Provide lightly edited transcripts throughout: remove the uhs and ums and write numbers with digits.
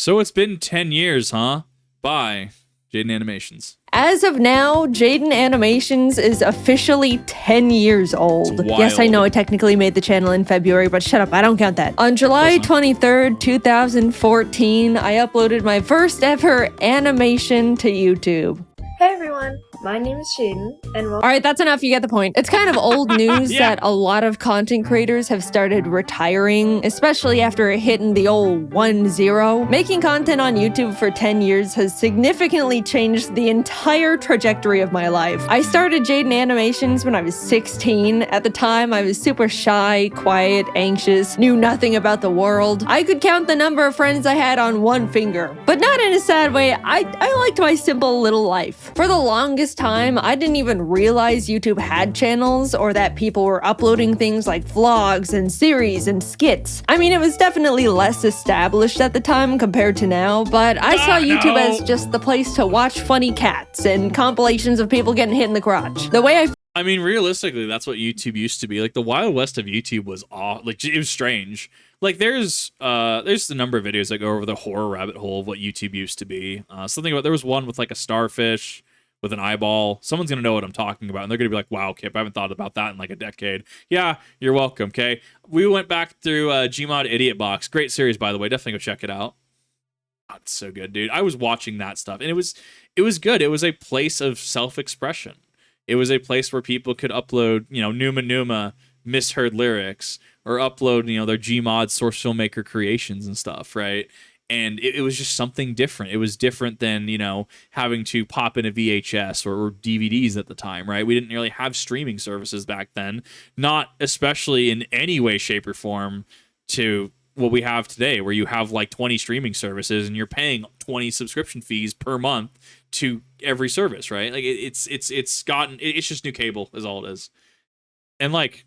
So it's been 10 years, huh? Bye, JaidenAnimations. As of now, JaidenAnimations is officially 10 years old. Yes, I know I technically made the channel in February, but shut up, I don't count that. On July 23rd, 2014, I uploaded my first ever animation to YouTube. Hey everyone, my name is Jaiden, and welcome. Alright, that's enough, you get the point. It's kind of old news that a lot of content creators have started retiring, especially after hitting the old 1-0. Making content on YouTube for 10 years has significantly changed the entire trajectory of my life. I started JaidenAnimations when I was 16. At the time, I was super shy, quiet, anxious, knew nothing about the world. I could count the number of friends I had on one finger. But not in a sad way, I liked my simple little life. For the longest time, I didn't even realize YouTube had channels or that people were uploading things like vlogs and series and skits. I mean, it was definitely less established at the time compared to now, but I saw YouTube as just the place to watch funny cats and compilations of people getting hit in the crotch. The way I mean, realistically, that's what YouTube used to be. Like, the Wild West of YouTube was like, it was strange. Like, there's the number of videos that go over the horror rabbit hole of what YouTube used to be. Something about, there was one with like a starfish with an eyeball. Someone's gonna know what I'm talking about, and they're gonna be like, "Wow, Kip, I haven't thought about that in like a decade." Yeah, you're welcome. Okay, we went back through Gmod Idiot Box. Great series, by the way. Definitely go check it out. Oh, it's so good, dude. I was watching that stuff, and it was good. It was a place of self-expression. It was a place where people could upload, you know, Numa misheard lyrics, or upload, you know, their Gmod source filmmaker creations and stuff, right? And it was just something different. It was different than, you know, having to pop in a VHS or DVDs at the time, right? We didn't really have streaming services back then, not especially in any way, shape, or form to what we have today, where you have like 20 streaming services and you're paying 20 subscription fees per month to every service, right? Like it's just new cable is all it is. And like,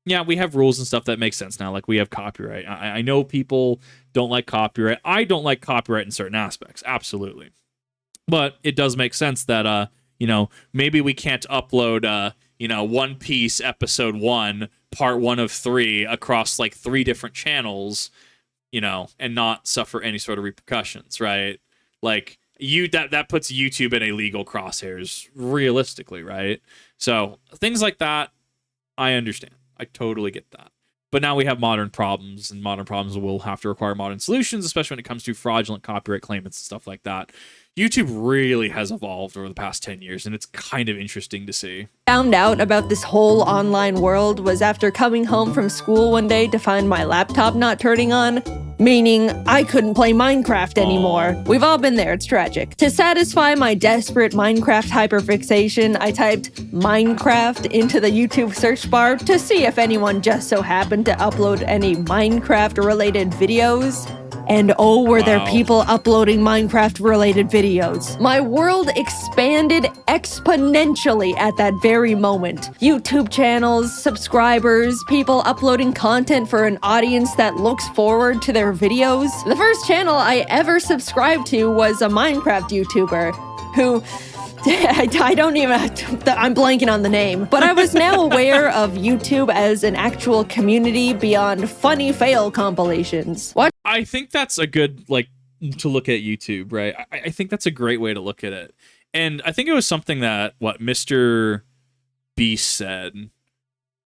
yeah, we have rules and stuff that make sense now. Like, we have copyright. I know people don't like copyright. I don't like copyright in certain aspects, absolutely. But it does make sense that, you know, maybe we can't upload, you know, One Piece episode 1, part 1 of 3 across like 3 different channels, you know, and not suffer any sort of repercussions, right? Like, that puts YouTube in a legal crosshairs, realistically, right? So things like that, I understand. I totally get that. But now we have modern problems, and modern problems will have to require modern solutions, especially when it comes to fraudulent copyright claimants and stuff like that. YouTube really has evolved over the past 10 years, and it's kind of interesting to see. Found out about this whole online world was after coming home from school one day to find my laptop not turning on, meaning I couldn't play Minecraft anymore. We've all been there, it's tragic. To satisfy my desperate Minecraft hyperfixation, I typed Minecraft into the YouTube search bar to see if anyone just so happened to upload any Minecraft-related videos. And oh, were there people uploading Minecraft-related videos. My world expanded exponentially at that very moment. YouTube channels, subscribers, people uploading content for an audience that looks forward to their videos. The first channel I ever subscribed to was a Minecraft YouTuber who... I don't even, I'm blanking on the name, but I was now aware of YouTube as an actual community beyond funny fail compilations. What? I think that's a good, like, to look at YouTube, right? I think that's a great way to look at it. And I think it was something that, Mr. Beast said.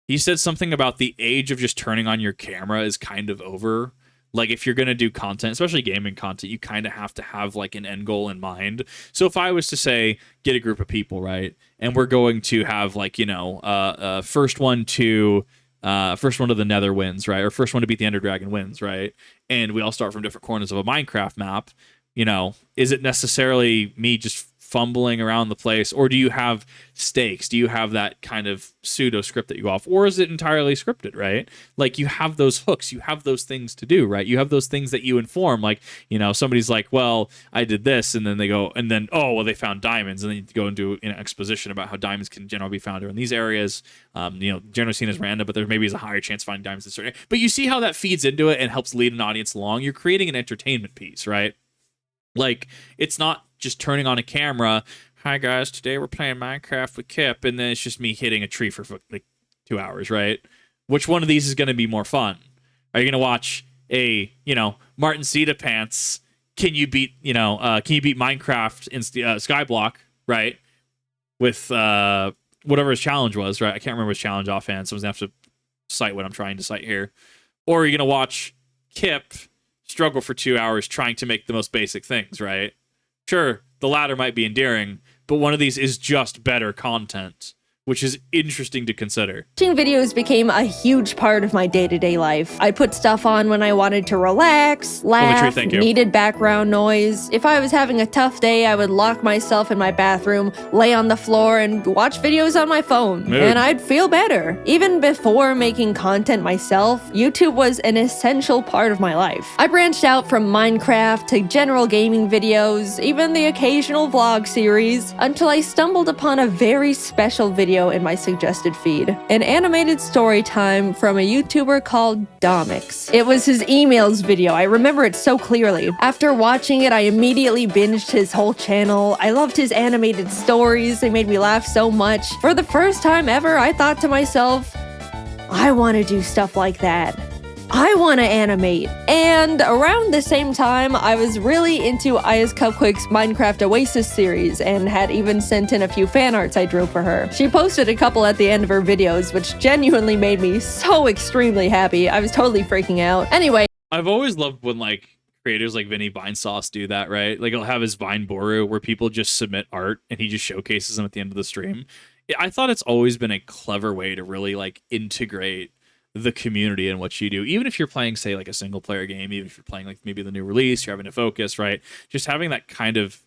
He said something about the age of just turning on your camera is kind of over. Like, if you're going to do content, especially gaming content, you kind of have to have, like, an end goal in mind. So if I was to say, get a group of people, right, and we're going to have, like, you know, first one to the Nether wins, right, or first one to beat the Ender Dragon wins, right, and we all start from different corners of a Minecraft map, you know, is it necessarily me just fumbling around the place, or do you have stakes? Do you have that kind of pseudo script that you go off, or is it entirely scripted, right? Like, you have those hooks, you have those things to do, right? You have those things that you inform, like, you know, somebody's like, well, I did this, and then they go, and then, oh, well, they found diamonds, and then you go into an exposition about how diamonds can generally be found in these areas, you know, generally seen as random, but there maybe is a higher chance of finding diamonds in certain areas. But you see how that feeds into it and helps lead an audience along. You're creating an entertainment piece, right? Like, it's not just turning on a camera, hi guys, today we're playing Minecraft with Kip, and then it's just me hitting a tree for like 2 hours, right? Which one of these is going to be more fun? Are you going to watch a, you know, Martin Pants can you beat Minecraft in Skyblock, right? With whatever his challenge was, right? I can't remember his challenge offhand. Someone's gonna have to cite what I'm trying to cite here. Or you're gonna watch Kip struggle for 2 hours trying to make the most basic things, right? Sure, the latter might be endearing, but one of these is just better content, which is interesting to consider. Watching videos became a huge part of my day-to-day life. I put stuff on when I wanted to relax, laugh, needed background noise. If I was having a tough day, I would lock myself in my bathroom, lay on the floor, and watch videos on my phone. And I'd feel better. Even before making content myself, YouTube was an essential part of my life. I branched out from Minecraft to general gaming videos, even the occasional vlog series, until I stumbled upon a very special video in my suggested feed. An animated story time from a YouTuber called Domix. It was his emails video. I remember it so clearly. After watching it, I immediately binged his whole channel. I loved his animated stories. They made me laugh so much. For the first time ever, I thought to myself, I want to do stuff like that. I want to animate. And around the same time, I was really into Aya's Cupquake's Minecraft Oasis series and had even sent in a few fan arts I drew for her. She posted a couple at the end of her videos, which genuinely made me so extremely happy. I was totally freaking out. Anyway. I've always loved when like creators like Vinny Vinesauce do that, right? Like he'll have his Vine Boru where people just submit art and he just showcases them at the end of the stream. I thought it's always been a clever way to really like integrate the community and what you do, even if you're playing, say, like a single player game, even if you're playing like maybe the new release, you're having to focus, right? Just having that kind of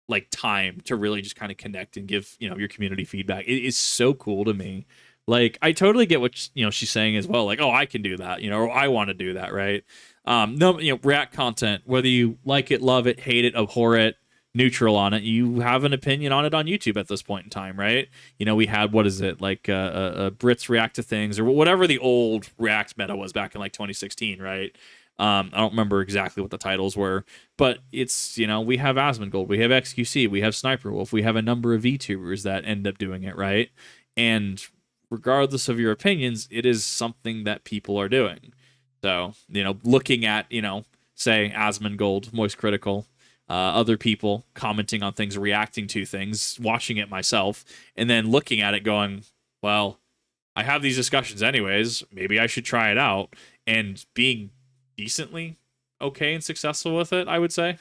like time to really just kind of connect and give, you know, your community feedback. It is so cool to me. Like, I totally get what, you know, she's saying as well. Like, oh, I can do that, you know, or I want to do that, right? No, you know, React content, whether you like it, love it, hate it, abhor it, neutral on it, you have an opinion on it on YouTube at this point in time, right? You know, we had, what is it, like Brits react to things or whatever the old React meta was back in like 2016, right? I don't remember exactly what the titles were, but it's, you know, we have Asmongold, we have XQC, we have Sniper Wolf, we have a number of VTubers that end up doing it, right? And regardless of your opinions, it is something that people are doing. So, you know, looking at, you know, say Asmongold, Moist Critical, other people commenting on things, reacting to things, watching it myself, and then looking at it going, well, I have these discussions anyways, maybe I should try it out, and being decently okay and successful with it, I would say.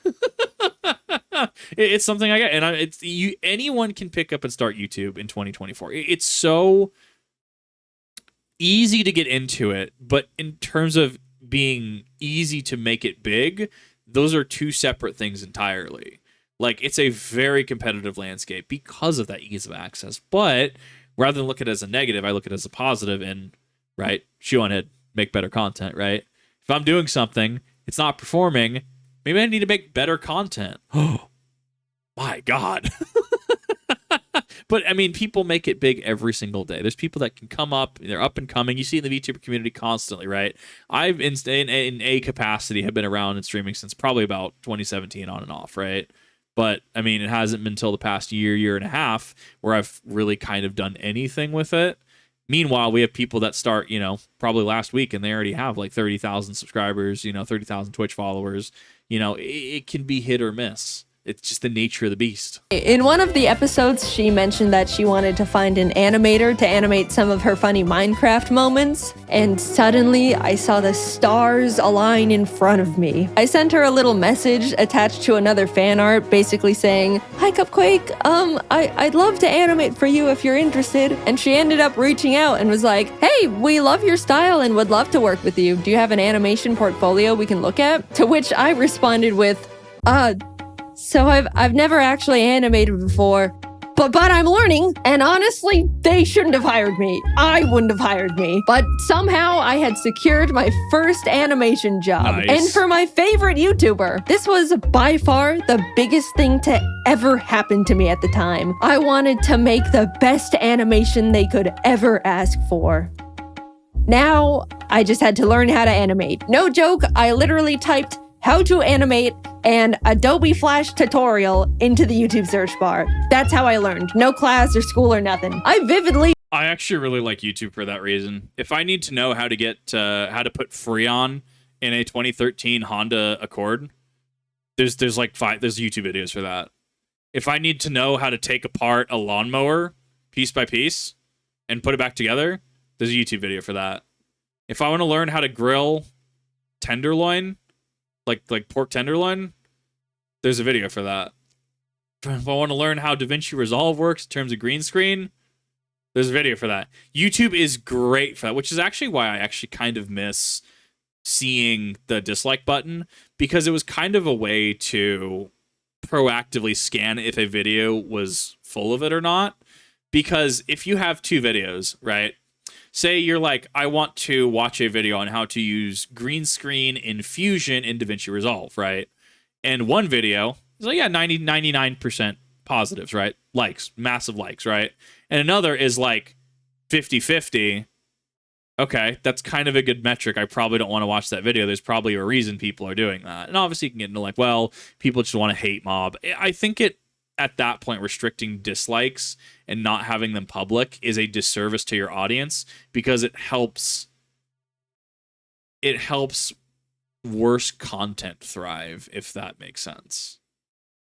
It's something I get, and anyone can pick up and start YouTube in 2024. It's so easy to get into it, but in terms of being easy to make it big, those are two separate things entirely. Like, it's a very competitive landscape because of that ease of access. But rather than look at it as a negative, I look at it as a positive and, right, shoe on head, make better content, right? If I'm doing something, it's not performing, maybe I need to make better content. Oh, my God. But, I mean, people make it big every single day. There's people that can come up, they're up and coming. You see in the VTuber community constantly, right? I've, in a capacity, have been around and streaming since probably about 2017 on and off, right? But, I mean, it hasn't been until the past year and a half where I've really kind of done anything with it. Meanwhile, we have people that start, you know, probably last week, and they already have like 30,000 subscribers, you know, 30,000 Twitch followers. You know, it can be hit or miss. It's just the nature of the beast. In one of the episodes, she mentioned that she wanted to find an animator to animate some of her funny Minecraft moments, and suddenly I saw the stars align in front of me. I sent her a little message attached to another fan art, basically saying, "Hi Cupquake, I'd love to animate for you if you're interested." And she ended up reaching out and was like, "Hey, we love your style and would love to work with you. Do you have an animation portfolio we can look at?" To which I responded with, So I've never actually animated before, but I'm learning, and honestly, they shouldn't have hired me. I wouldn't have hired me. But somehow I had secured my first animation job. Nice. And for my favorite YouTuber. This was by far the biggest thing to ever happen to me at the time. I wanted to make the best animation they could ever ask for. Now, I just had to learn how to animate. No joke, I literally typed "how to animate" and Adobe Flash tutorial into the YouTube search bar. That's how I learned. No class or school or nothing. I actually really like YouTube for that reason. If I need to know how to get how to put Freon in a 2013 Honda Accord, There's like there's YouTube videos for that. If I need to know how to take apart a lawnmower piece by piece and put it back together, there's a YouTube video for that. If I want to learn how to grill tenderloin, like pork tenderloin, there's a video for that. If I want to learn how DaVinci Resolve works in terms of green screen, there's a video for that. YouTube is great for that, which is actually why I actually kind of miss seeing the dislike button, because it was kind of a way to proactively scan if a video was full of it or not. Because if you have two videos, right? Say you're like, I want to watch a video on how to use green screen in Fusion in DaVinci Resolve, right? And one video is like, yeah, 99% positives, right? Likes, massive likes, right? And another is like 50-50. Okay, that's kind of a good metric. I probably don't want to watch that video. There's probably a reason people are doing that. And obviously you can get into like, well, people just want to hate mob. I think at that point, restricting dislikes and not having them public is a disservice to your audience, because it helps worse content thrive, if that makes sense.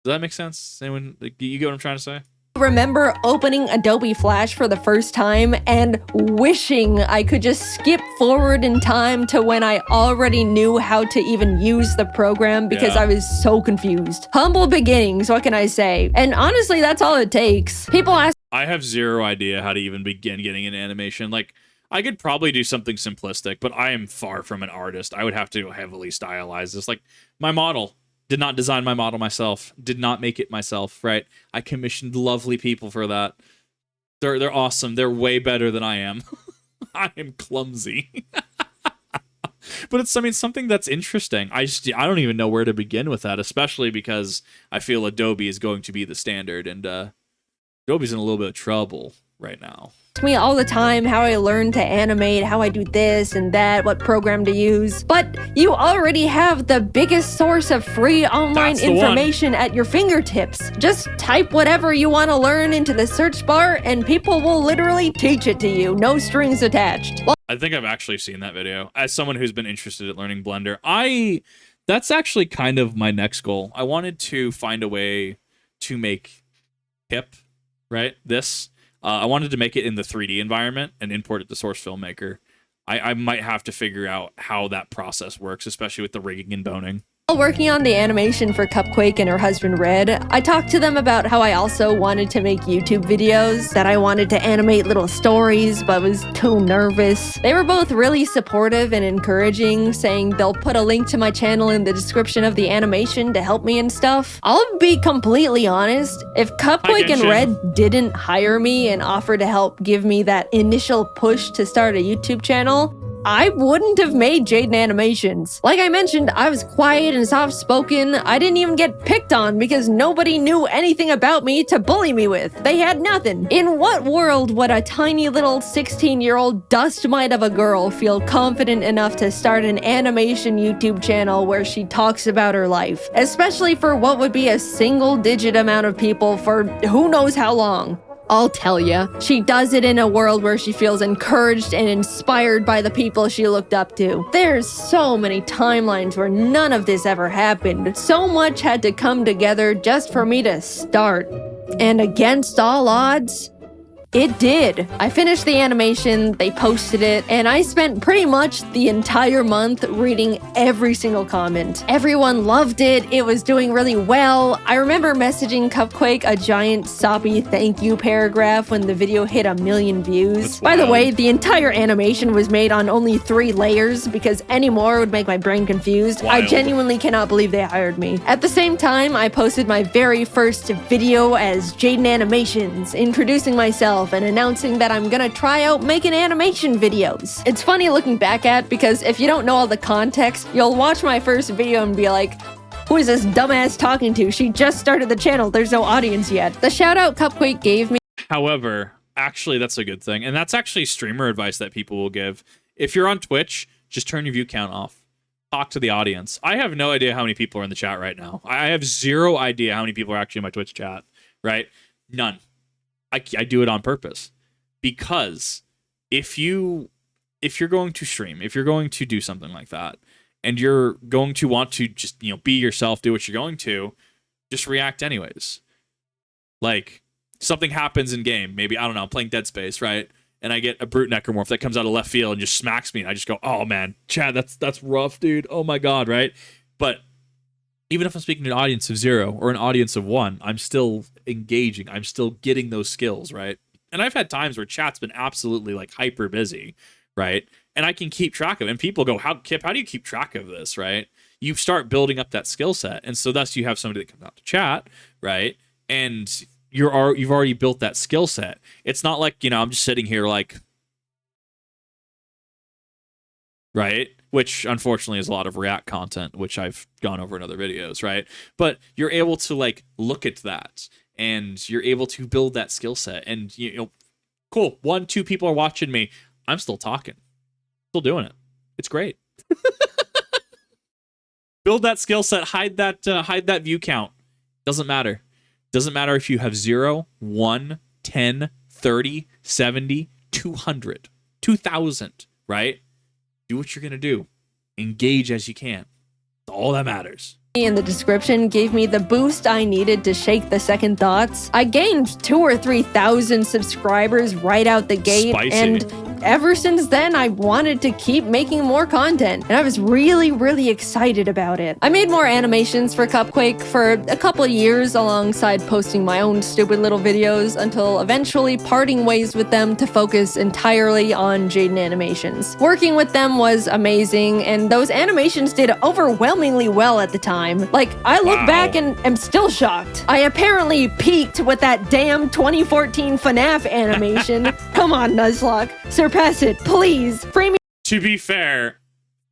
Does that make sense? Anyone, like, you get what I'm trying to say? Remember opening Adobe Flash for the first time and wishing I could just skip forward in time to when I already knew how to even use the program, because I was so confused. Humble beginnings, what can I say? And honestly, that's all it takes. People ask, I have zero idea how to even begin getting into animation. Like, I could probably do something simplistic, but I am far from an artist. I would have to heavily stylize this. Like, my model. Did not design my model myself. Did not make it myself, right? I commissioned lovely people for that. They're awesome. They're way better than I am. I am clumsy. But it's, I mean, something that's interesting. I don't even know where to begin with that, especially because I feel Adobe is going to be the standard, and Adobe's in a little bit of trouble right now. me all the time how I learn to animate, how I do this and that, what program to use. But you already have the biggest source of free online information at your fingertips. Just type whatever you want to learn into the search bar and people will literally teach it to you, no strings attached. Well, I think I've actually seen that video. As someone who's been interested in learning Blender, that's actually kind of my next goal. I wanted to find a way to make Kip, right? I wanted to make it in the 3D environment and import it to Source Filmmaker. I might have to figure out how that process works, especially with the rigging and boning. While working on the animation for Cupquake and her husband Red, I talked to them about how I also wanted to make YouTube videos, that I wanted to animate little stories but was too nervous. They were both really supportive and encouraging, saying they'll put a link to my channel in the description of the animation to help me and stuff. I'll be completely honest, if Cupquake and Red didn't hire me and offer to help give me that initial push to start a YouTube channel, I wouldn't have made JaidenAnimations. Like I mentioned, I was quiet and soft-spoken. I didn't even get picked on because nobody knew anything about me to bully me with. They had nothing. In what world would a tiny little 16-year-old dust mite of a girl feel confident enough to start an animation YouTube channel where she talks about her life? Especially for what would be a single-digit amount of people for who knows how long. I'll tell ya, she does it in a world where she feels encouraged and inspired by the people she looked up to. There's so many timelines where none of this ever happened. So much had to come together just for me to start. And against all odds, it did. I finished the animation, they posted it, and I spent pretty much the entire month reading every single comment. Everyone loved it, it was doing really well. I remember messaging Cupquake a giant soppy thank you paragraph when the video hit 1 million views. By the way, the entire animation was made on only 3 layers because any more would make my brain confused. I genuinely cannot believe they hired me. At the same time, I posted my very first video as JaidenAnimations, introducing myself and announcing that I'm gonna try out making animation videos. It's funny looking back at because if you don't know all the context, you'll watch my first video and be like, who is this dumbass talking to? She just started the channel, there's no audience yet. The shout out Cupquake gave me. However, actually that's a good thing. And that's actually streamer advice that people will give. If you're on Twitch, just turn your view count off. Talk to the audience. I have no idea how many people are in the chat right now. I have zero idea how many people are actually in my Twitch chat, right? None. I do it on purpose because if you're going to stream, if you're going to do something like that, and you're going to want to just, you know, be yourself, do what you're going to, just react anyways. Like, something happens in game, maybe, I don't know, I'm playing Dead Space, right? And I get a brute necromorph that comes out of left field and just smacks me, and I just go, oh man, Chad, that's rough, dude. Oh my god, right? But even if I'm speaking to an audience of 0 or an audience of 1, I'm still engaging. I'm still getting those skills, right? And I've had times where chat's been absolutely like hyper busy, right? And I can keep track of it. And people go, Kip, how do you keep track of this, right? You start building up that skill set. And so thus you have somebody that comes out to chat, right? And you've already built that skill set. It's not like, you know, I'm just sitting here like, right? Which unfortunately is a lot of React content, which I've gone over in other videos, right? But you're able to like look at that, and you're able to build that skill set. And you know, cool. 1, 2 people are watching me. I'm still talking, still doing it. It's great. Build that skill set. Hide that view count. Doesn't matter. Doesn't matter if you have 0, 1, 10, 30, 70, 200, 2,000, right? Do what you're going to do. Engage as you can. That's all that matters. In the description gave me the boost I needed to shake the second thoughts. I gained 2,000 or 3,000 subscribers right out the gate. Spicy. And ever since then, I wanted to keep making more content, and I was really, really excited about it. I made more animations for Cupquake for a couple of years alongside posting my own stupid little videos until eventually parting ways with them to focus entirely on JaidenAnimations. Working with them was amazing, and those animations did overwhelmingly well at the time. Like, I look back and am still shocked. I apparently peaked with that damn 2014 FNAF animation. Come on, Nuzlocke. Surpass it, please. Frame me. To be fair,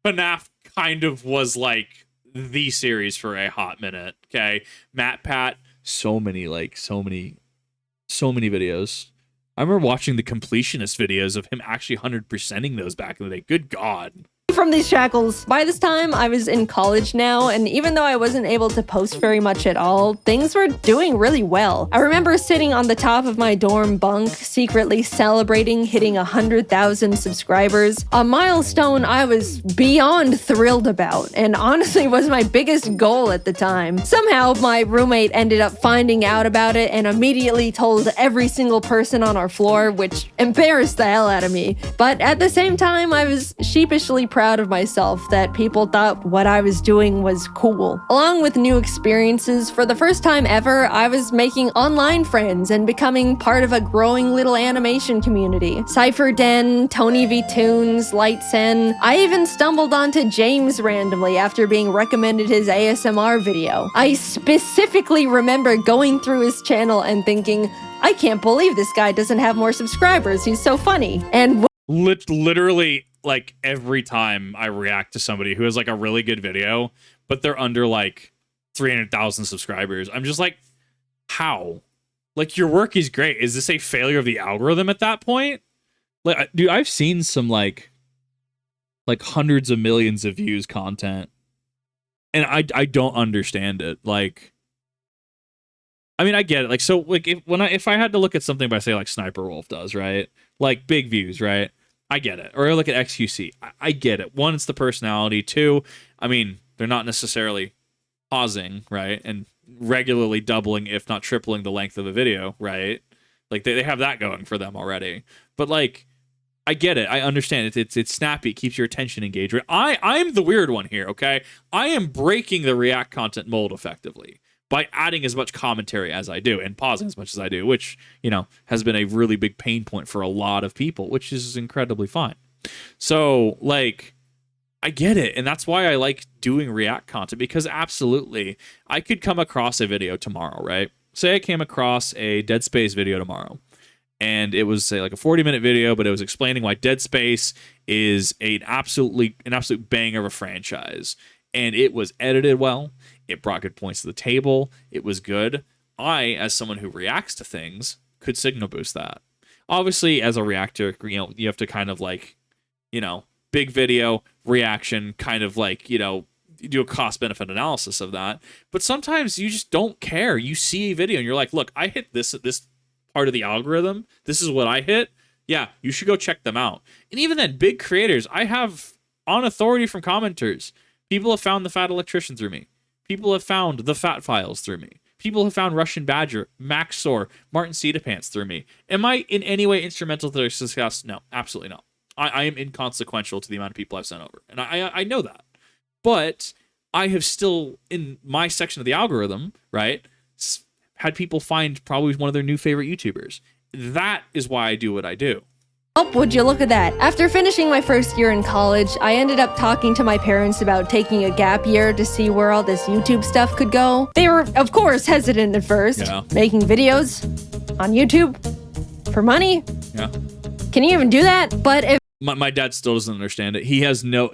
FNAF kind of was like the series for a hot minute. Okay, MatPat, so many videos. I remember watching the completionist videos of him actually 100%ing those back in the day. Good God. From these shackles. By this time, I was in college now, and even though I wasn't able to post very much at all, things were doing really well. I remember sitting on the top of my dorm bunk, secretly celebrating hitting 100,000 subscribers, a milestone I was beyond thrilled about, and honestly was my biggest goal at the time. Somehow, my roommate ended up finding out about it and immediately told every single person on our floor, which embarrassed the hell out of me. But at the same time, I was sheepishly proud of myself that people thought what I was doing was cool. Along with new experiences, for the first time ever, I was making online friends and becoming part of a growing little animation community. Cypher Den, Tony V Tunes, Lightsen. I even stumbled onto James randomly after being recommended his ASMR video. I specifically remember going through his channel and thinking, I can't believe this guy doesn't have more subscribers, he's so funny. And literally, like, every time I react to somebody who has like a really good video, but they're under like 300,000 subscribers, I'm just like, how? Like, your work is great. Is this a failure of the algorithm at that point? Like, dude, I've seen some like hundreds of millions of views content, and I don't understand it. Like, I mean, I get it. Like, so like if I had to look at something by, say, like Sniper Wolf does, right? Like, big views, right? I get it. Or look at XQC. I get it. 1, it's the personality. 2, I mean, they're not necessarily pausing, right? And regularly doubling, if not tripling, the length of a video, right? Like, they have that going for them already. But, like, I get it. I understand. It's snappy. It keeps your attention engaged. I'm the weird one here, okay? I am breaking the React content mold effectively by adding as much commentary as I do and pausing as much as I do, which, you know, has been a really big pain point for a lot of people, which is incredibly fine. So, like, I get it. And that's why I like doing React content, because absolutely, I could come across a video tomorrow, right? Say I came across a Dead Space video tomorrow, and it was, say, like a 40-minute video, but it was explaining why Dead Space is an absolute banger of a franchise. And it was edited well. It brought good points to the table. It was good. I, as someone who reacts to things, could signal boost that. Obviously, as a reactor, you know, you have to kind of like, you know, big video, reaction, kind of like, you know, you do a cost-benefit analysis of that. But sometimes you just don't care. You see a video and you're like, look, I hit this part of the algorithm. This is what I hit. Yeah, you should go check them out. And even then, big creators, I have on authority from commenters, People have found the Fat Electrician through me. People have found the Fat Files through me. People have found Russian Badger, Max Soar, Martin Pants through me. Am I in any way instrumental to their success? No, absolutely not. I am inconsequential to the amount of people I've sent over. And I know that. But I have still, in my section of the algorithm, right, had people find probably one of their new favorite YouTubers. That is why I do what I do. Oh, would you look at that? After finishing my first year in college, I ended up talking to my parents about taking a gap year to see where all this YouTube stuff could go. They were, of course, hesitant at first. Yeah. Making videos on YouTube for money? Yeah. Can you even do that? But if my dad still doesn't understand it. He has no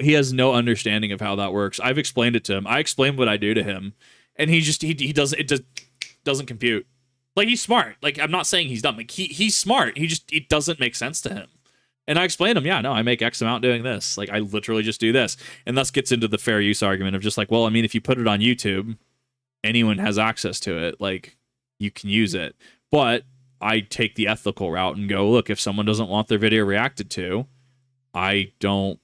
understanding of how that works. I've explained it to him. I explained what I do to him, and he doesn't compute. Like, he's smart. Like, I'm not saying he's dumb. Like, he's smart. It doesn't make sense to him. And I explained to him, yeah, no, I make X amount doing this. Like, I literally just do this. And thus gets into the fair use argument of just like, well, I mean, if you put it on YouTube, anyone has access to it. Like, you can use it. But I take the ethical route and go, look, if someone doesn't want their video reacted to, I don't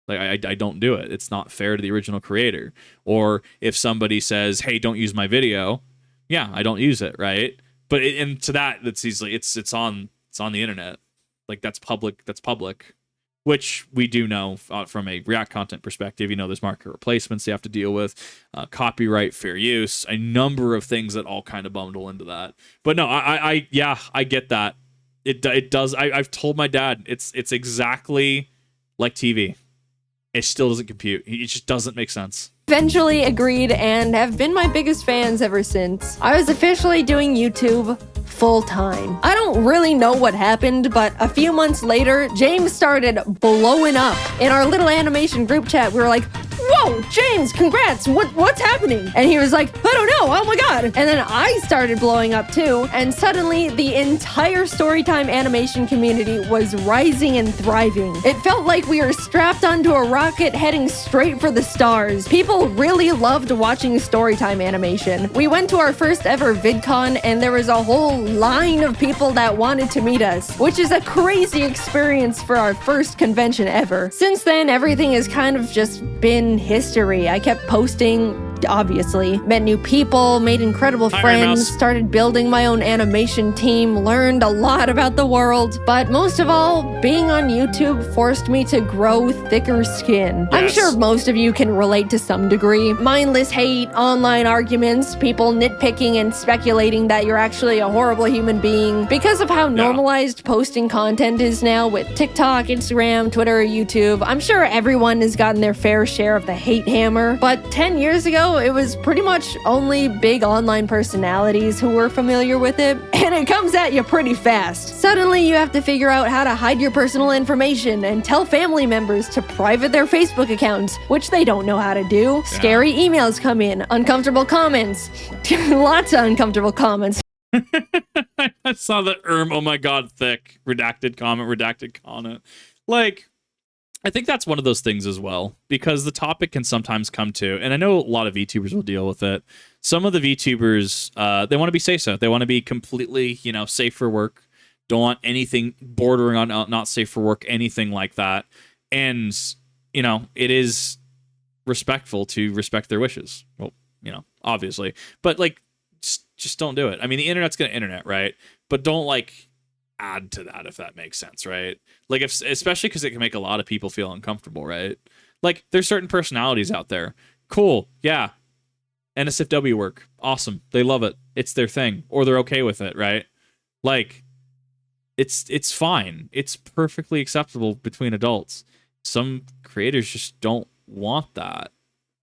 do it. It's not fair to the original creator. Or if somebody says, hey, don't use my video, yeah, I don't use it, right? But and to that, that's easily it's on the internet. Like, that's public, which we do know from a React content perspective. You know, there's market replacements you have to deal with, copyright, fair use, a number of things that all kind of bundle into that. But no, I get that. It does. I've told my dad it's exactly like TV. It still doesn't compute. It just doesn't make sense. eventually agreed and have been my biggest fans ever since. I was officially doing YouTube full-time. I don't really know what happened, but a few months later, James started blowing up. In our little animation group chat, we were like, whoa, James, congrats, what's happening? And he was like, I don't know, oh my god. And then I started blowing up too, and suddenly the entire Storytime animation community was rising and thriving. It felt like we were strapped onto a rocket heading straight for the stars. People really loved watching Storytime animation. We went to our first ever VidCon, and there was a whole line of people that wanted to meet us, which is a crazy experience for our first convention ever. Since then, everything has kind of just been history. I kept posting, obviously, met new people, made incredible friends, started building my own animation team, learned a lot about the world, but most of all, being on YouTube forced me to grow thicker skin. Yes. I'm sure most of you can relate to some degree. Mindless hate, online arguments, people nitpicking and speculating that you're actually a horrible human being. Because of how normalized posting content is now with TikTok, Instagram, Twitter, YouTube, I'm sure everyone has gotten their fair share of the hate hammer, but 10 years ago, it was pretty much only big online personalities who were familiar with it, and it comes at you pretty fast. Suddenly, you have to figure out how to hide your personal information and tell family members to private their Facebook accounts, which they don't know how to do. Yeah. Scary emails come in, uncomfortable comments, lots of uncomfortable comments. I saw the oh my god, thick, redacted comment. Like, I think that's one of those things as well, because the topic can sometimes come to, and I know a lot of VTubers will deal with it. Some of the VTubers, they want to be safe. They want to be completely, safe for work. Don't want anything bordering on not safe for work, anything like that. And, it is respectful to respect their wishes. Well, obviously. But, just don't do it. I mean, the internet's going to internet, right? But don't, add to that, if that makes sense, right? Especially because it can make a lot of people feel uncomfortable, right? There's certain personalities out there. Cool, yeah. NSFW work, awesome. They love it. It's their thing, or they're okay with it, right? It's fine. It's perfectly acceptable between adults. Some creators just don't want that.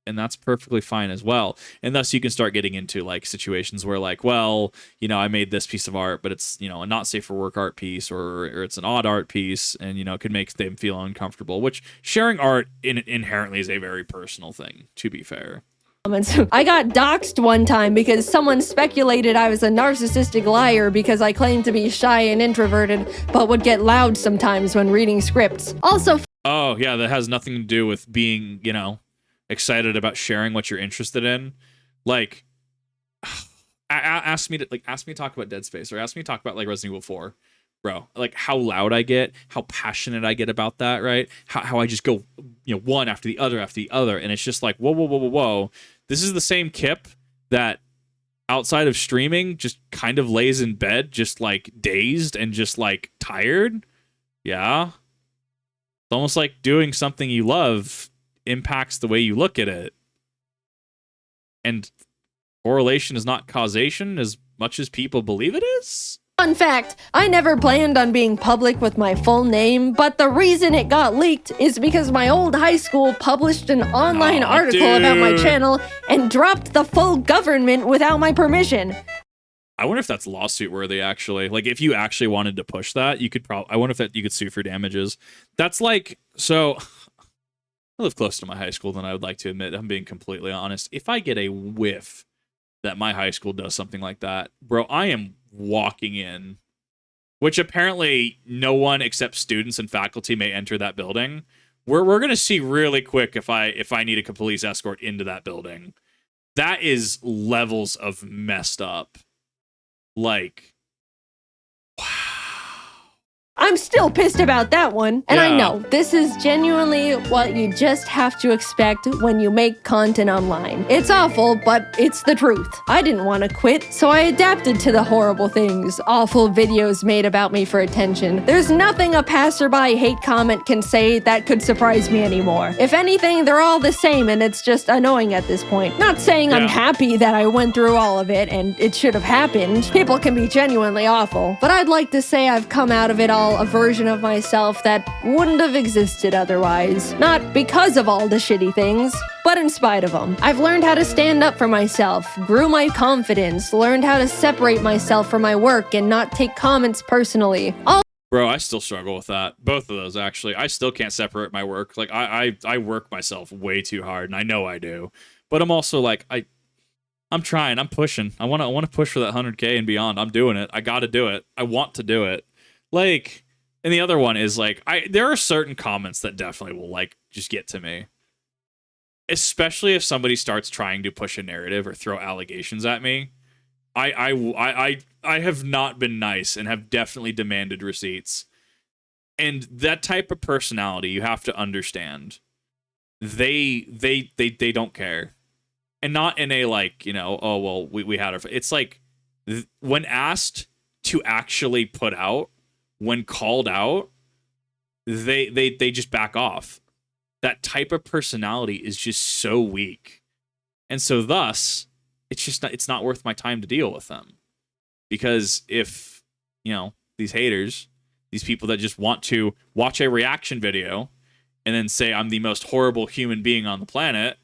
And that's perfectly fine as well. And thus you can start getting into situations where I made this piece of art, but it's, a not safe for work art piece, or it's an odd art piece, and, it could make them feel uncomfortable, which sharing art inherently is a very personal thing, to be fair. I got doxxed one time because someone speculated I was a narcissistic liar because I claimed to be shy and introverted, but would get loud sometimes when reading scripts. Also, oh yeah, that has nothing to do with being, excited about sharing what you're interested in. Ask me to talk about Dead Space, or ask me to talk about Resident Evil 4. bro, like how loud I get, how passionate I get about that, right? How I just go, one after the other after the other. And it's just like, whoa, whoa, whoa, whoa, whoa. This is the same Kip that outside of streaming just kind of lays in bed, just like dazed and just like tired. Yeah. It's almost like doing something you love impacts the way you look at it. And correlation is not causation as much as people believe it is. Fun fact, I never planned on being public with my full name, but the reason it got leaked is because my old high school published an online article about my channel and dropped the full government without my permission. I wonder if that's lawsuit worthy, actually. Like, if you actually wanted to push that, you could probably, I wonder if that you could sue for damages. That's like, so I live closer to my high school than I would like to admit. I'm being completely honest. If I get a whiff that my high school does something like that, bro, I am walking in, which apparently no one except students and faculty may enter that building. We're gonna see really quick if I need a police escort into that building. That is levels of messed up. Like, wow. I'm still pissed about that one. And I know, this is genuinely what you just have to expect when you make content online. It's awful, but it's the truth. I didn't want to quit, so I adapted to the horrible things awful videos made about me for attention. There's nothing a passerby hate comment can say that could surprise me anymore. If anything, they're all the same and it's just annoying at this point. Not saying I'm happy that I went through all of it and it should have happened. People can be genuinely awful. But I'd like to say I've come out of it all a version of myself that wouldn't have existed otherwise. Not because of all the shitty things, but in spite of them. I've learned how to stand up for myself, grew my confidence, learned how to separate myself from my work and not take comments personally. Bro, I still struggle with that. Both of those, actually. I still can't separate my work. Like, I work myself way too hard, and I know I do. But I'm also like, I'm trying, I'm pushing. I want to push for that 100K and beyond. I'm doing it. I got to do it. I want to do it. Like, and the other one is like, there are certain comments that definitely will like just get to me. Especially if somebody starts trying to push a narrative or throw allegations at me. I have not been nice and have definitely demanded receipts. And that type of personality, you have to understand. They don't care. And not in a like, oh well, we had our, it's like when asked to actually put out, when called out, they just back off. That type of personality is just so weak. And so thus, it's not worth my time to deal with them. Because if, these haters, these people that just want to watch a reaction video and then say I'm the most horrible human being on the planet,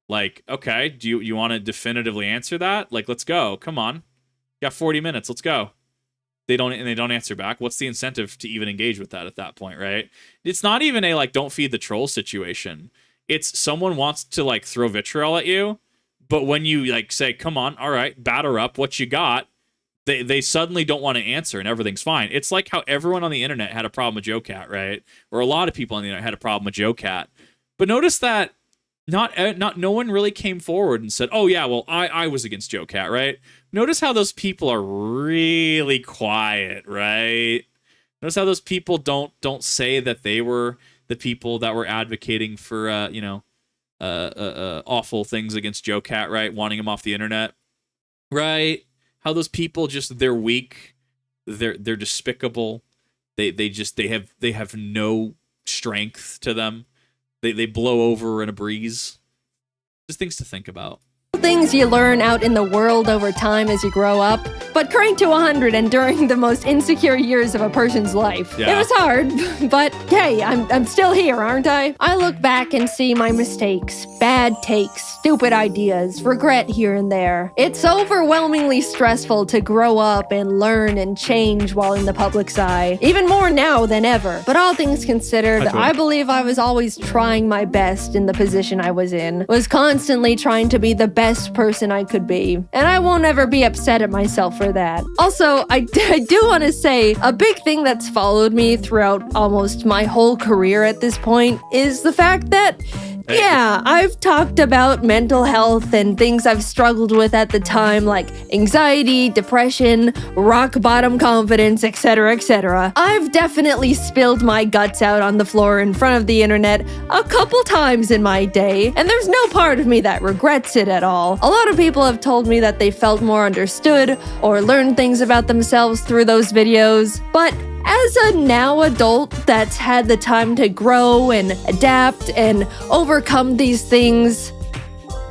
like, okay, do you want to definitively answer that? Like, let's go. Come on. You got 40 minutes. Let's go. They don't answer back. What's the incentive to even engage with that at that point, right? It's not even a like don't feed the troll situation. It's someone wants to like throw vitriol at you, but when you like say, "Come on, all right, batter up what you got," they suddenly don't want to answer and everything's fine. It's like how everyone on the internet had a problem with Joe Cat, right? Or a lot of people on the internet had a problem with Joe Cat. But notice that no one really came forward and said, "Oh yeah, well I was against Joe Cat," right? Notice how those people are really quiet, right? Notice how those people don't say that they were the people that were advocating for awful things against Joe Cat, right? Wanting him off the internet, right? How those people they're weak, they're despicable, they have no strength to them. They blow over in a breeze. Just things to think about. Things you learn out in the world over time as you grow up, but crank to 100 and during the most insecure years of a person's life. Yeah. It was hard, but hey, I'm still here, aren't I? I look back and see my mistakes, bad takes, stupid ideas, regret here and there. It's overwhelmingly stressful to grow up and learn and change while in the public's eye, even more now than ever. But all things considered, I believe I was always trying my best in the position I was in, was constantly trying to be the best person I could be, and I won't ever be upset at myself for that. Also, I do want to say a big thing that's followed me throughout almost my whole career at this point is the fact that Yeah, I've talked about mental health and things I've struggled with at the time, like anxiety, depression, rock bottom confidence, etc., etc. I've definitely spilled my guts out on the floor in front of the internet a couple times in my day, and there's no part of me that regrets it at all. A lot of people have told me that they felt more understood or learned things about themselves through those videos, but as a now adult that's had the time to grow and adapt and overcome these things,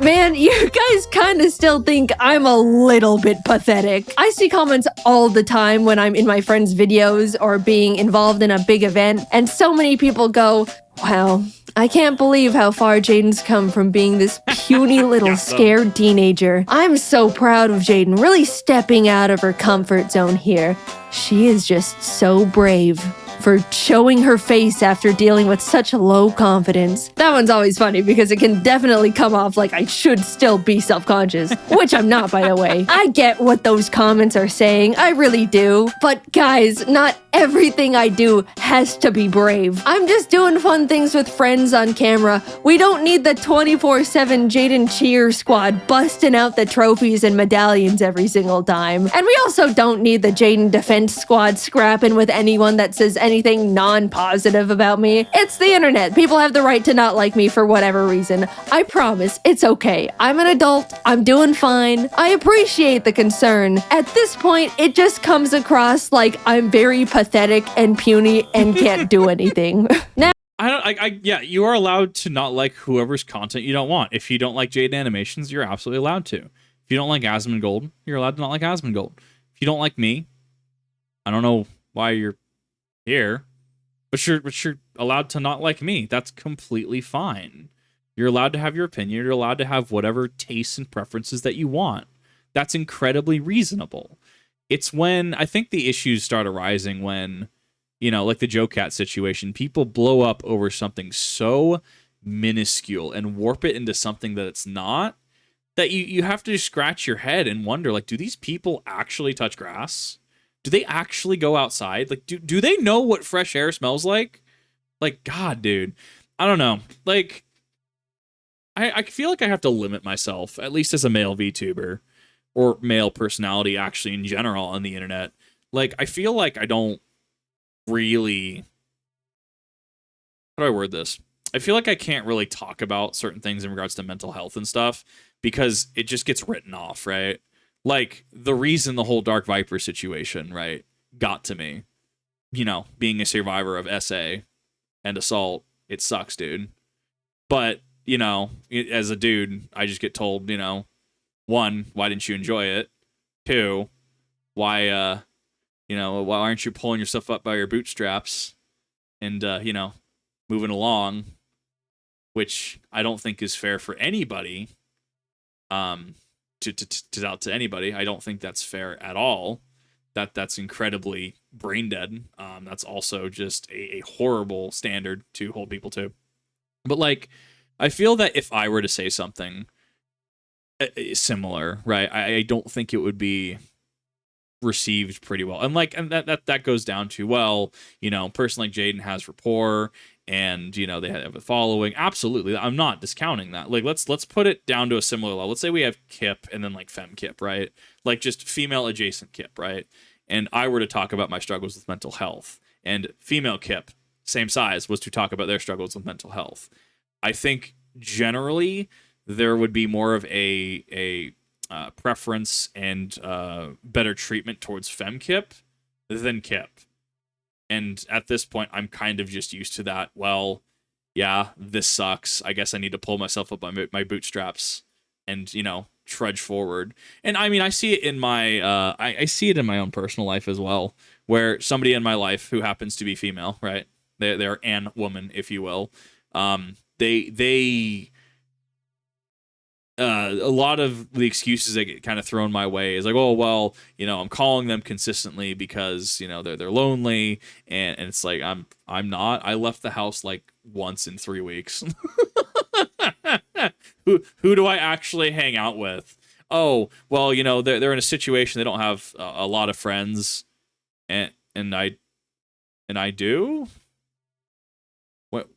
man, you guys kind of still think I'm a little bit pathetic. I see comments all the time when I'm in my friends' videos or being involved in a big event, and so many people go, wow, I can't believe how far Jaiden's come from being this puny little scared teenager. I'm so proud of Jaiden really stepping out of her comfort zone here. She is just so brave for showing her face after dealing with such low confidence. That one's always funny because it can definitely come off like I should still be self-conscious, which I'm not, by the way. I get what those comments are saying, I really do. But guys, not everything I do has to be brave. I'm just doing fun things with friends on camera. We don't need the 24/7 Jaiden cheer squad busting out the trophies and medallions every single time. And we also don't need the Jaiden defense squad scrapping with anyone that says anything non-positive about me. It's the internet. People have the right to not like me for whatever reason. I promise, it's okay. I'm an adult. I'm doing fine. I appreciate the concern. At this point, it just comes across like I'm very pathetic and puny and can't do anything. Now, yeah, you are allowed to not like whoever's content you don't want. If you don't like JaidenAnimations, you're absolutely allowed to. If you don't like Asmongold, you're allowed to not like Asmongold. If you don't like me, I don't know why you're here, but you're allowed to not like me. That's completely fine. You're allowed to have your opinion. You're allowed to have whatever tastes and preferences that you want. That's incredibly reasonable. It's when I think the issues start arising when, like the Joe Cat situation, people blow up over something so minuscule and warp it into something that it's not, that you have to scratch your head and wonder, like, do these people actually touch grass? Do they actually go outside? Like, do they know what fresh air smells like? Like, God, dude. I don't know. Like, I feel like I have to limit myself, at least as a male VTuber, or male personality actually in general on the internet. Like, I feel like I don't really... How do I word this? I feel like I can't really talk about certain things in regards to mental health and stuff because it just gets written off, right? Like, the reason the whole Dark Viper situation, right, got to me, being a survivor of SA and assault, it sucks, dude. But, as a dude, I just get told, one, why didn't you enjoy it? Two, why aren't you pulling yourself up by your bootstraps and, moving along, which I don't think is fair for anybody, to anybody. I don't think that's fair at all. That's incredibly brain dead. That's also just a horrible standard to hold people to. But like, I feel that if I were to say something similar, right, I don't think it would be received pretty well. And like, and that goes down to, well, a person like Jaiden has rapport and they have a following. Absolutely, I'm not discounting that. Like, let's put it down to a similar level. Let's say we have Kip and then like fem Kip, right? Like just female adjacent Kip, right? And I were to talk about my struggles with mental health, and female Kip, same size, was to talk about their struggles with mental health. I think generally there would be more of a preference and better treatment towards fem Kip than Kip. And at this point, I'm kind of just used to that. Well, yeah, this sucks. I guess I need to pull myself up by my bootstraps and, trudge forward. And I mean, I see it in my I see it in my own personal life as well, where somebody in my life who happens to be female, right? They're an woman, if you will. They a lot of the excuses that get kind of thrown my way is like, oh, well, I'm calling them consistently because, they're lonely. And it's like, I'm not. I left the house like once in 3 weeks. Who do I actually hang out with? Oh, well, they're in a situation they don't have a lot of friends. And I do.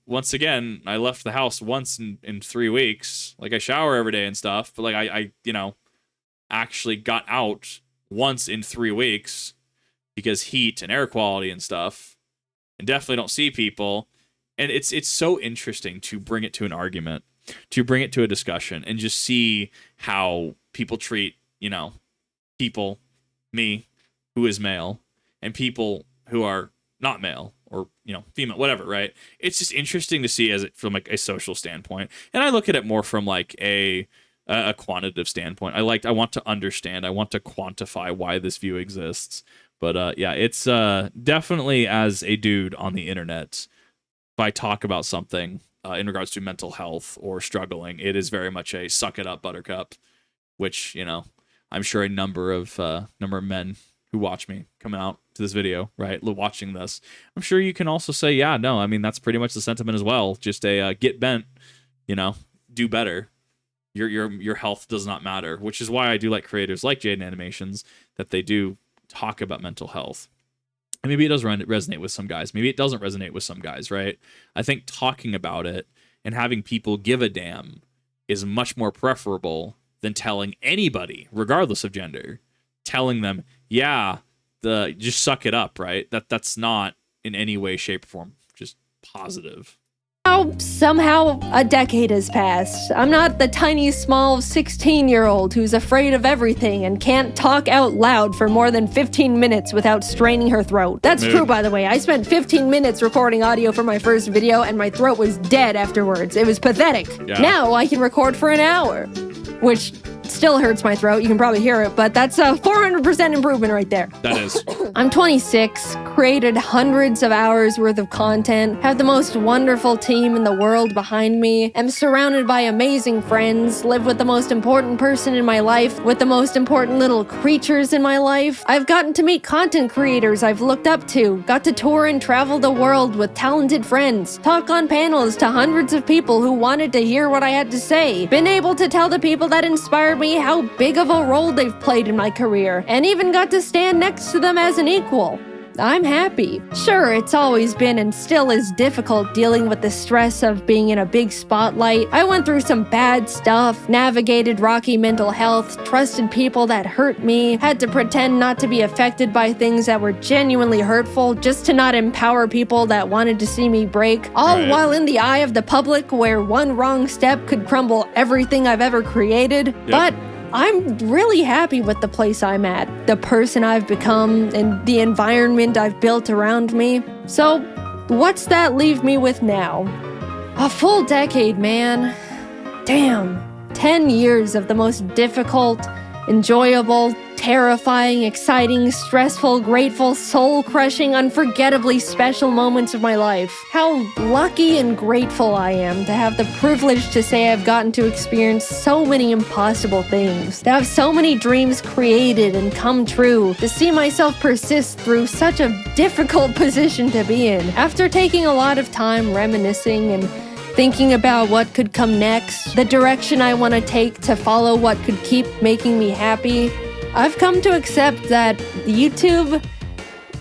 once again, I left the house once in 3 weeks. Like, I shower every day and stuff, but like I actually got out once in 3 weeks because heat and air quality and stuff, and definitely don't see people. And it's so interesting to bring it to an argument, to bring it to a discussion, and just see how people treat, people, me, who is male, and people who are not male or, female, whatever, right? It's just interesting to see from like a social standpoint. And I look at it more from like a quantitative standpoint. I want to understand, I want to quantify why this view exists. But yeah, it's definitely, as a dude on the internet, if I talk about something in regards to mental health or struggling, it is very much a suck it up, buttercup, which, I'm sure a number of men who watch me coming out to this video, right, watching this, I'm sure you can also say, yeah, no, I mean, that's pretty much the sentiment as well. Just a get bent, do better. Your health does not matter, which is why I do like creators like JaidenAnimations, that they do talk about mental health. And maybe it does resonate with some guys. Maybe it doesn't resonate with some guys, right? I think talking about it and having people give a damn is much more preferable than telling anybody, regardless of gender, telling them, yeah, just suck it up, right? That's not in any way, shape, or form just positive. Somehow a decade has passed. I'm not the tiny, small 16-year-old who's afraid of everything and can't talk out loud for more than 15 minutes without straining her throat. That's true, by the way. I spent 15 minutes recording audio for my first video and my throat was dead afterwards. It was pathetic. Yeah. Now I can record for an hour, which still hurts my throat. You can probably hear it, but that's a 400% improvement right there. That is. I'm 26, created hundreds of hours worth of content, have the most wonderful team in the world behind me, am surrounded by amazing friends, live with the most important person in my life, with the most important little creatures in my life. I've gotten to meet content creators I've looked up to, got to tour and travel the world with talented friends, talk on panels to hundreds of people who wanted to hear what I had to say, been able to tell the people that inspired me how big of a role they've played in my career, and even got to stand next to them as an equal. I'm happy. Sure, it's always been and still is difficult dealing with the stress of being in a big spotlight. I went through some bad stuff, navigated rocky mental health, trusted people that hurt me, had to pretend not to be affected by things that were genuinely hurtful just to not empower people that wanted to see me break, all while in the eye of the public where one wrong step could crumble everything I've ever created. Yep. But I'm really happy with the place I'm at, the person I've become, and the environment I've built around me. So, what's that leave me with now? A full decade, man. Damn. 10 years of the most difficult, enjoyable, terrifying, exciting, stressful, grateful, soul-crushing, unforgettably special moments of my life. How lucky and grateful I am to have the privilege to say I've gotten to experience so many impossible things, to have so many dreams created and come true, to see myself persist through such a difficult position to be in. After taking a lot of time reminiscing and thinking about what could come next, the direction I want to take to follow what could keep making me happy, I've come to accept that YouTube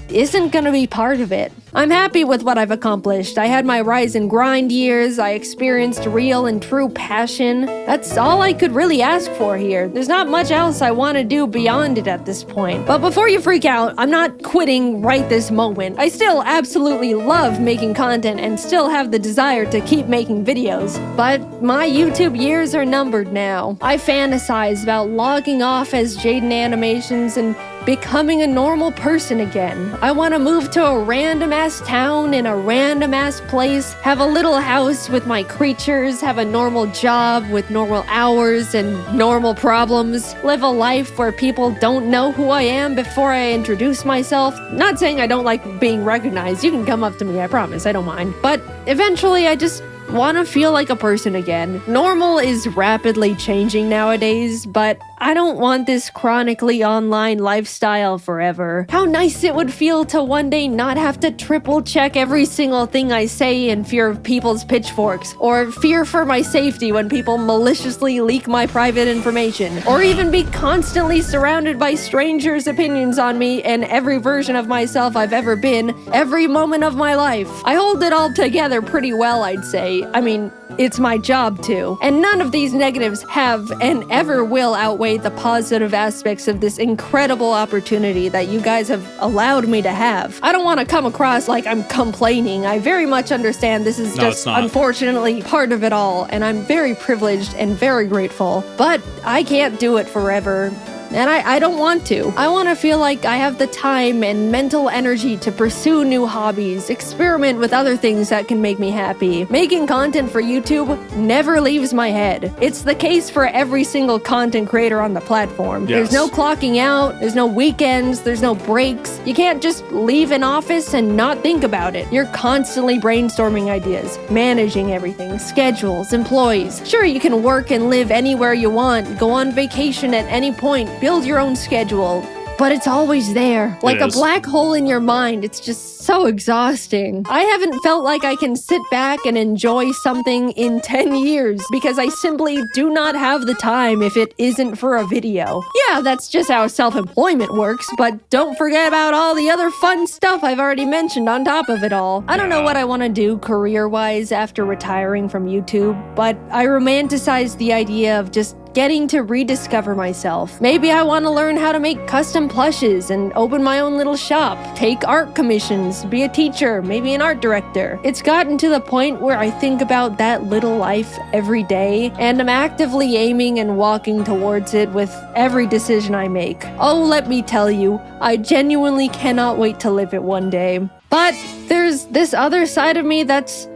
isn't gonna be part of it. I'm happy with what I've accomplished. I had my rise and grind years, I experienced real and true passion. That's all I could really ask for here. There's not much else I want to do beyond it at this point. But before you freak out, I'm not quitting right this moment. I still absolutely love making content and still have the desire to keep making videos. But my YouTube years are numbered now. I fantasize about logging off as JaidenAnimations and becoming a normal person again. I want to move to a random-ass town in a random-ass place, have a little house with my creatures, have a normal job with normal hours and normal problems, live a life where people don't know who I am before I introduce myself. Not saying I don't like being recognized. You can come up to me, I promise, I don't mind. But eventually I just want to feel like a person again. Normal is rapidly changing nowadays, but I don't want this chronically online lifestyle forever. How nice it would feel to one day not have to triple check every single thing I say in fear of people's pitchforks, or fear for my safety when people maliciously leak my private information, or even be constantly surrounded by strangers' opinions on me and every version of myself I've ever been, every moment of my life. I hold it all together pretty well, I'd say. I mean, it's my job to. And none of these negatives have and ever will outweigh the positive aspects of this incredible opportunity that you guys have allowed me to have. I don't want to come across like I'm complaining. I very much understand this is just unfortunately part of it all, and I'm very privileged and very grateful. But I can't do it forever. And I don't want to. I want to feel like I have the time and mental energy to pursue new hobbies, experiment with other things that can make me happy. Making content for YouTube never leaves my head. It's the case for every single content creator on the platform. Yes. There's no clocking out, there's no weekends, there's no breaks. You can't just leave an office and not think about it. You're constantly brainstorming ideas, managing everything, schedules, employees. Sure, you can work and live anywhere you want, go on vacation at any point, build your own schedule, but it's always there, like a black hole in your mind. It's just so exhausting. I haven't felt like I can sit back and enjoy something in 10 years because I simply do not have the time if it isn't for a video. Yeah, that's just how self-employment works, but don't forget about all the other fun stuff I've already mentioned on top of it all. I don't know what I want to do career-wise after retiring from YouTube, but I romanticize the idea of just getting to rediscover myself. Maybe I want to learn how to make custom plushes and open my own little shop, take art commissions, be a teacher, maybe an art director. It's gotten to the point where I think about that little life every day, and I'm actively aiming and walking towards it with every decision I make. Oh, let me tell you, I genuinely cannot wait to live it one day. But there's this other side of me that's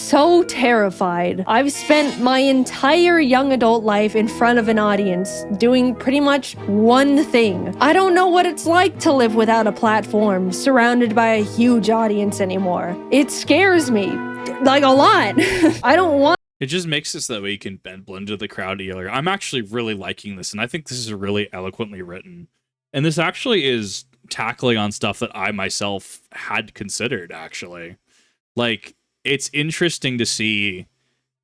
so terrified. I've spent my entire young adult life in front of an audience, doing pretty much one thing. I don't know what it's like to live without a platform, surrounded by a huge audience anymore. It scares me, like a lot. I don't want. It just makes it so that way you can blend into the crowd together. I'm actually really liking this, and I think this is really eloquently written. And this actually is tackling on stuff that I myself had considered, actually. Like, it's interesting to see.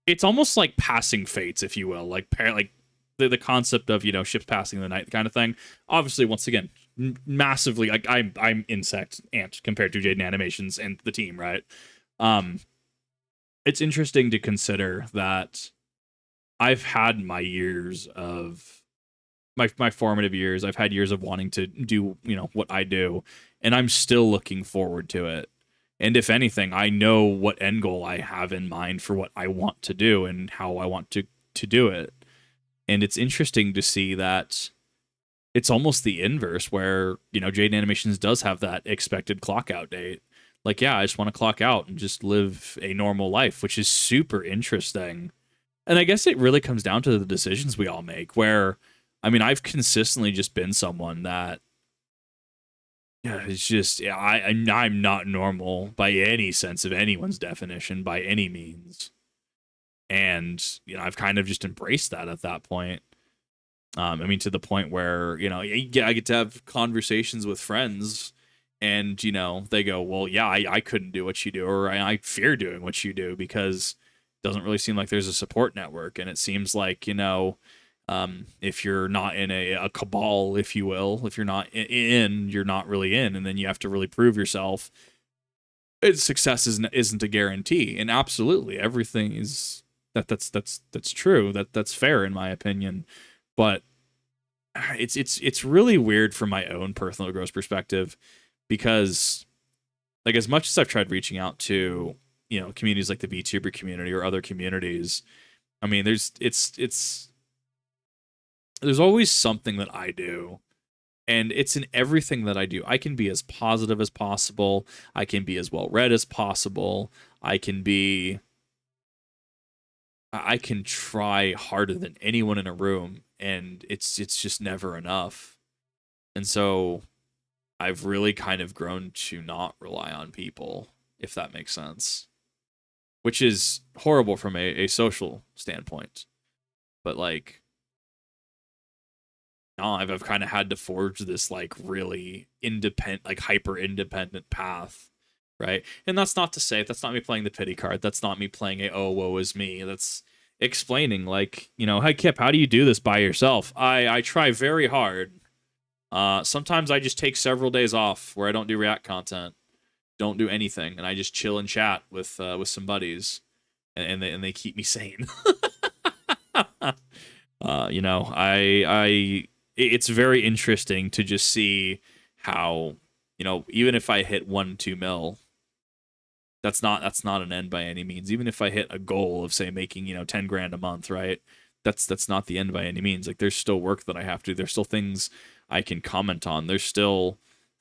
It's almost like passing fates, if you will. Like the concept of, you know, ships passing the night kind of thing. Obviously, once again, massively, like I'm insect ant compared to JaidenAnimations and the team, right? It's interesting to consider that I've had my years of my formative years. I've had years of wanting to do, you know, what I do, and I'm still looking forward to it. And if anything, I know what end goal I have in mind for what I want to do and how I want to do it. And it's interesting to see that it's almost the inverse, where, you know, JaidenAnimations does have that expected clock out date. Like, yeah, I just want to clock out and just live a normal life, which is super interesting. And I guess it really comes down to the decisions we all make, where, I mean, I've consistently just been someone that, yeah, it's just, yeah, I'm not normal by any sense of anyone's definition, by any means. And, you know, I've kind of just embraced that at that point. I mean, to the point where, you know, I get to have conversations with friends, and, you know, they go, well, yeah, I couldn't do what you do, or I fear doing what you do, because it doesn't really seem like there's a support network. And it seems like, you know, if you're not in a cabal, if you will, if you're not in, you're not really in, and then you have to really prove yourself. Success isn't a guarantee, and absolutely everything is that's true. That's fair in my opinion, but it's really weird from my own personal growth perspective, because, like, as much as I've tried reaching out to, you know, communities like the VTuber community or other communities, I mean, there's always something that I do, and it's in everything that I do. I can be as positive as possible. I can be as well read as possible. I can try harder than anyone in a room, and it's just never enough. And so I've really kind of grown to not rely on people, if that makes sense, which is horrible from a social standpoint. But, like, I've kind of had to forge this like really independent, like hyper independent path, right? And that's not to say that's not me playing the pity card. That's not me playing a oh woe is me. That's explaining like, you know, hey Kip, how do you do this by yourself? I try very hard. Sometimes I just take several days off where I don't do React content, don't do anything, and I just chill and chat with some buddies, and they keep me sane. You know, it's very interesting to just see how, you know, even if I hit 1-2 mil, that's not an end by any means. Even if I hit a goal of say making, you know, 10 grand a month, right? That's not the end by any means. Like there's still work that I have to do. There's still things I can comment on. There's still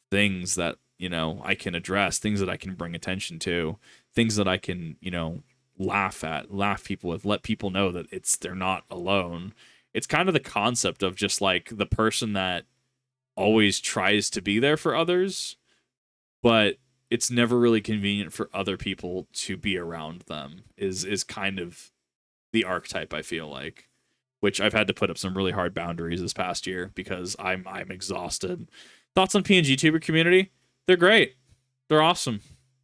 things that, you know, I can address, things that I can bring attention to, things that I can, you know, laugh people with, let people know that they're not alone. It's kind of the concept of just like the person that always tries to be there for others, but it's never really convenient for other people to be around them is kind of the archetype, I feel like, which I've had to put up some really hard boundaries this past year because I'm exhausted. Thoughts on PNG tuber community? They're great. They're awesome.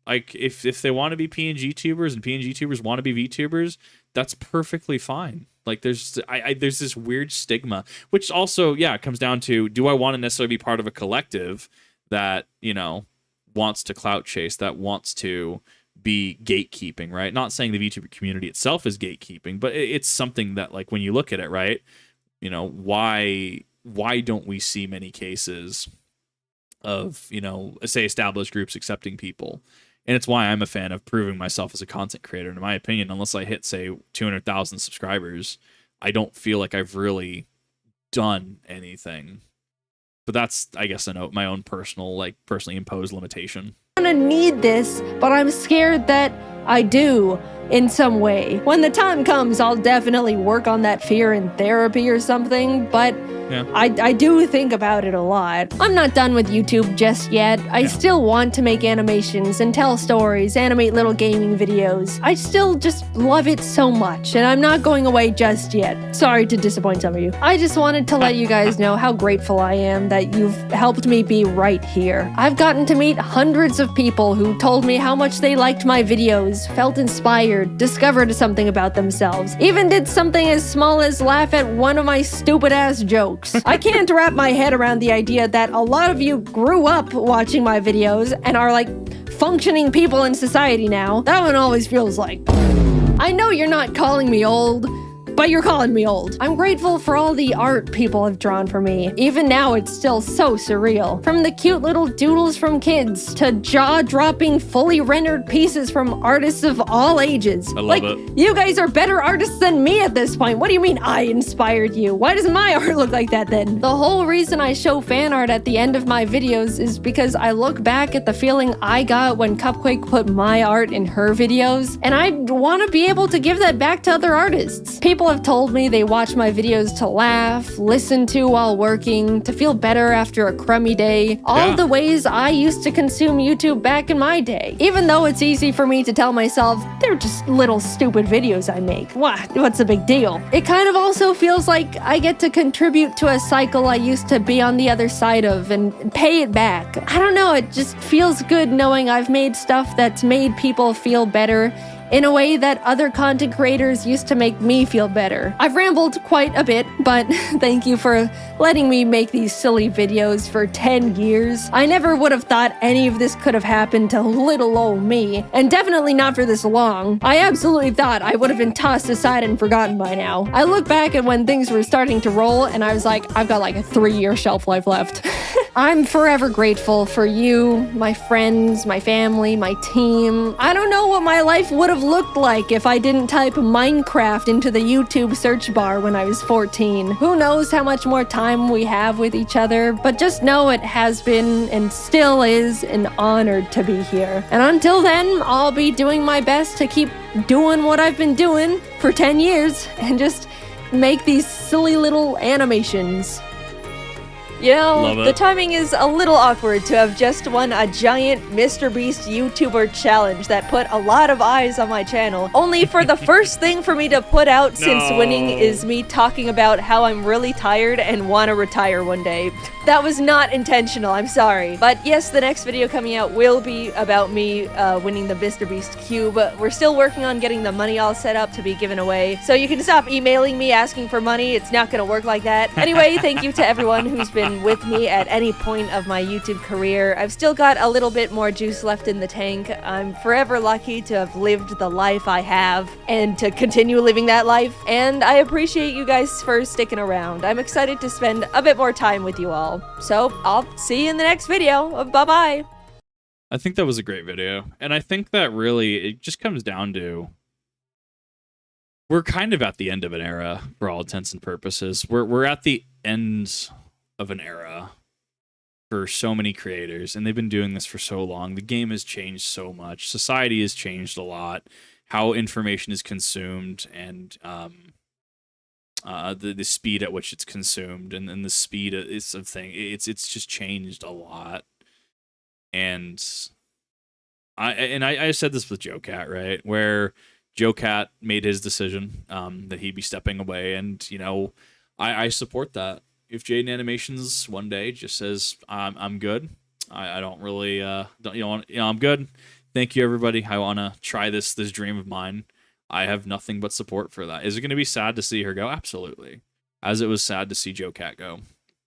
Like if they want to be PNG tubers and PNG tubers want to be VTubers, that's perfectly fine. Like there's this weird stigma, which also, yeah, it comes down to, do I want to necessarily be part of a collective that, you know, wants to clout chase, that wants to be gatekeeping, right? Not saying the VTuber community itself is gatekeeping, but it's something that, like, when you look at it, right, you know, why don't we see many cases of, you know, say established groups accepting people? And it's why I'm a fan of proving myself as a content creator. And in my opinion, unless I hit, say, 200,000 subscribers, I don't feel like I've really done anything. But that's, I guess, my own personally imposed limitation. I'm gonna need this, but I'm scared that I do in some way. When the time comes, I'll definitely work on that fear in therapy or something, but yeah. I do think about it a lot. I'm not done with YouTube just yet. I still want to make animations and tell stories, animate little gaming videos. I still just love it so much, and I'm not going away just yet. Sorry to disappoint some of you. I just wanted to let you guys know how grateful I am that you've helped me be right here. I've gotten to meet hundreds of people who told me how much they liked my videos, felt inspired, discovered something about themselves, even did something as small as laugh at one of my stupid-ass jokes. I can't wrap my head around the idea that a lot of you grew up watching my videos and are like functioning people in society now. That one always feels like... I know you're not calling me old, but you're calling me old. I'm grateful for all the art people have drawn for me. Even now, it's still so surreal. From the cute little doodles from kids to jaw-dropping, fully rendered pieces from artists of all ages. I love it. You guys are better artists than me at this point. What do you mean I inspired you? Why doesn't my art look like that then? The whole reason I show fan art at the end of my videos is because I look back at the feeling I got when Cupquake put my art in her videos, and I want to be able to give that back to other artists. People have told me they watch my videos to laugh, listen to while working, to feel better after a crummy day. All the ways I used to consume YouTube back in my day. Even though it's easy for me to tell myself, they're just little stupid videos I make. What's the big deal? It kind of also feels like I get to contribute to a cycle I used to be on the other side of and pay it back. I don't know, it just feels good knowing I've made stuff that's made people feel better in a way that other content creators used to make me feel better. I've rambled quite a bit, but thank you for letting me make these silly videos for 10 years. I never would have thought any of this could have happened to little old me, and definitely not for this long. I absolutely thought I would have been tossed aside and forgotten by now. I look back at when things were starting to roll, and I was like, I've got like a 3-year shelf life left. I'm forever grateful for you, my friends, my family, my team. I don't know what my life would have looked like if I didn't type Minecraft into the YouTube search bar when I was 14. Who knows how much more time we have with each other, but just know it has been and still is an honor to be here. And until then, I'll be doing my best to keep doing what I've been doing for 10 years and just make these silly little animations. You know, Love it. the timing is a little awkward to have just won a giant MrBeast YouTuber challenge that put a lot of eyes on my channel, only for the first thing for me to put out since winning is me talking about how I'm really tired and want to retire one day. That was not intentional, I'm sorry. But yes, the next video coming out will be about me winning the MrBeast Cube. We're still working on getting the money all set up to be given away, so you can stop emailing me asking for money. It's not gonna work like that. Anyway, thank you to everyone who's been with me at any point of my YouTube career. I've still got a little bit more juice left in the tank. I'm forever lucky to have lived the life I have and to continue living that life, and I appreciate you guys for sticking around. I'm excited to spend a bit more time with you all. So I'll see you in the next video. Bye-bye. I think that was a great video. And I think that really, it just comes down to, we're kind of at the end of an era for all intents and purposes. We're at the end of an era for so many creators, and they've been doing this for so long. The game has changed so much. Society has changed a lot. How information is consumed, and the speed at which it's consumed, and the speed of thing. It's just changed a lot. And I said this with Joe Cat, right? Where Joe Cat made his decision that he'd be stepping away, and you know, I support that. If JaidenAnimations one day just says I'm good, I don't really I'm good. Thank you everybody. I want to try this dream of mine. I have nothing but support for that. Is it going to be sad to see her go? Absolutely. As it was sad to see Joe Cat go.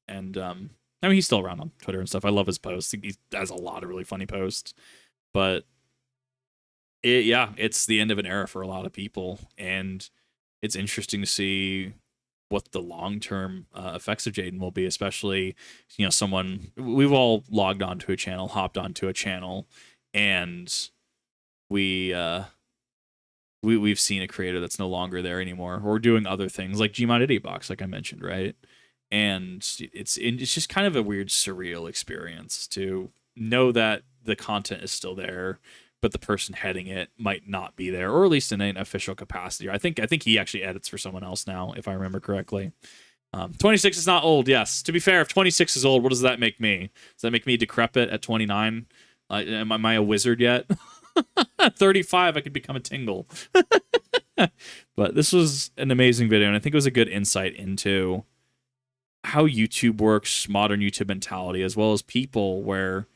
And I mean, he's still around on Twitter and stuff. I love his posts. He has a lot of really funny posts. But it's the end of an era for a lot of people, and it's interesting to see what the long-term effects of Jaiden will be, especially, you know, someone, we've all logged onto a channel, hopped onto a channel, and we've seen a creator that's no longer there anymore, or doing other things like Gmod Idiot Box, like I mentioned, right? And it's just kind of a weird, surreal experience to know that the content is still there, but the person heading it might not be there, or at least in an official capacity. I think he actually edits for someone else now, if I remember correctly. 26 is not old, yes. To be fair, if 26 is old, what does that make me? Does that make me decrepit at 29? Am I a wizard yet? 35, I could become a tingle. But this was an amazing video, and I think it was a good insight into how YouTube works, modern YouTube mentality, as well as people where,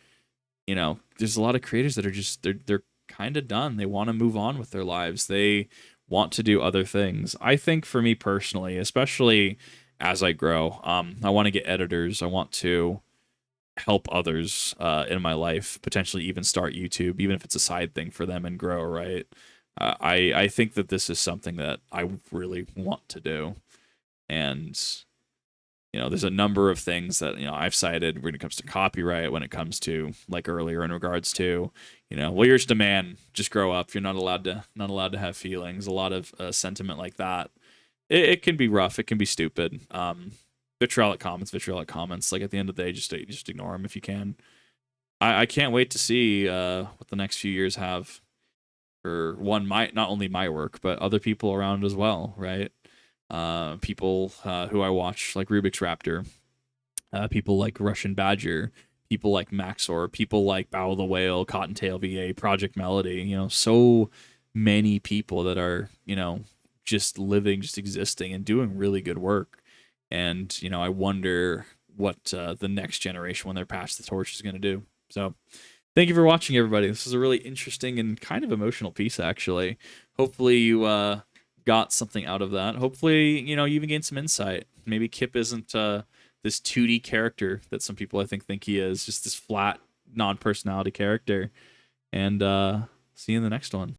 you know, there's a lot of creators that are just, they're kind of done. They want to move on with their lives. They want to do other things. I think for me personally, especially as I grow, I want to get editors. I want to help others in my life, potentially even start YouTube, even if it's a side thing for them, and grow, right? I think that this is something that I really want to do. And you know, there's a number of things that, you know, I've cited when it comes to copyright, when it comes to, like earlier in regards to, you know, well, you're just a man, just grow up. You're not allowed to have feelings. A lot of sentiment like that. It can be rough. It can be stupid. Vitriolic comments. Like at the end of the day, just ignore them if you can. I can't wait to see what the next few years have for not only my work, but other people around as well, right? People who I watch, like Rubik's Raptor, people like Russian Badger, people like Maxor, people like Bow the Whale, Cottontail VA, Project Melody, you know, so many people that are, you know, just living, just existing and doing really good work. And, you know, I wonder what the next generation, when they're past the torch, is going to do. So thank you for watching, everybody. This is a really interesting and kind of emotional piece, actually. Hopefully you got something out of that. Hopefully, you know, you even gained some insight. Maybe Kip isn't this 2D character that some people I think he is, just this flat non-personality character. And see you in the next one.